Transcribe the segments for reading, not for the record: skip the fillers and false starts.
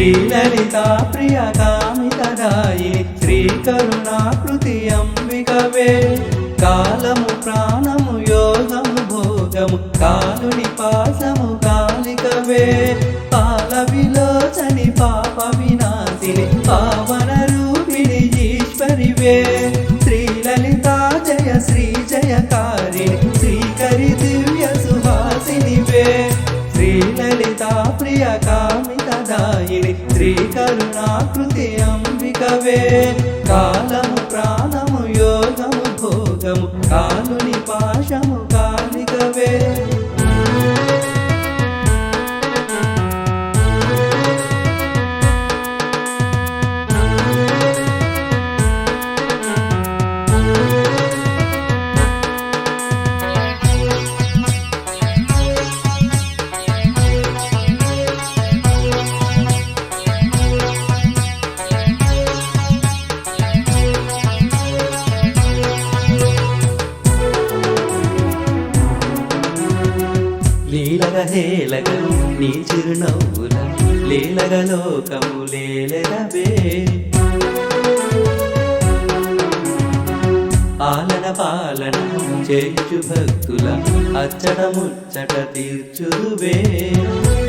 శ్రీలలితా ప్రియ కామితదాయిని శ్రీకరుణాకృతి అంబికవే కాలము ప్రాణము యోగము భోగము కాలుని పాసము కాలికవే పాల విలోచని పాప వినాశిని పావన రూపిణి ఈశ్వరివే శ్రీలలితా జయ శ్రీ జయకారిణి శ్రీకరి దివ్య సుహాసినివే శ్రీలలితా ప్రియ కామితదాయిని శ్రీకరుణాకృతి అంబికవే కాలము ప్రాణము యోగము భోగము కాలుని పాశము కాలికవే లీలగ హేలగలు నీ చిరునవ్వుల లీలగ లోకము లేలెదవే ఆలన పాలన చేయుచు భక్తుల అచ్చట ముచ్చట తీర్చుదువే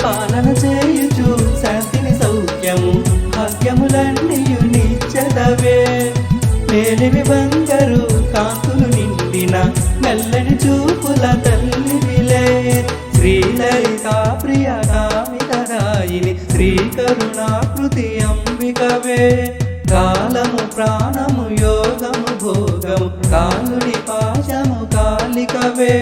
పాలన చేయుచు శాంతిని సౌఖ్యము భాగ్యములన్నీయు నిచ్చదవే మేలివి బంగారు కాంతులు నిండిన మెల్లని చూపుల తల్లివిలే శ్రీలలితా ప్రియ కామితదాయిని శ్రీకరుణాకృతి అంబికవే కాలము ప్రాణము యోగము భోగము కాలుని పాశము కాలికవే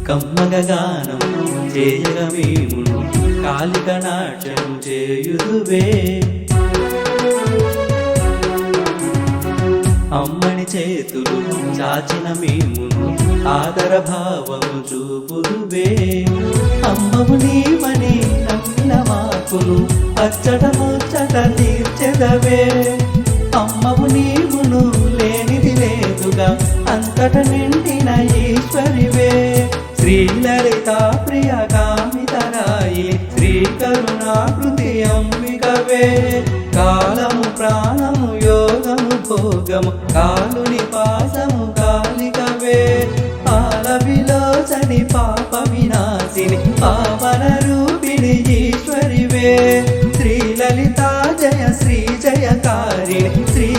కమ్మగ గానం చేయగ మేము కాలిక నాట్యము చేయుదువే అమ్మని చేతులు చాచిన మేము ఆదర భావము చూపుదువే అమ్మము నీవని నమ్మిన మాకును అచ్చట ముచ్చట తీర్చెదవే అమ్మము నీవును లేనిది లేదుగా అంతట నిండిన ఈశ్వరివే శ్రీలలితా ప్రియ కామితరాయి శ్రీకరుణాకృతి అంబికవే కాలము ప్రాణము యోగము భోగము కాలుని పాసము కాలికవే పాల విలోచని పాప వినాశిని పావన రూపిణి ఈశ్వరివే శ్రీలలితా జయ శ్రీ జయకారిణి శ్రీ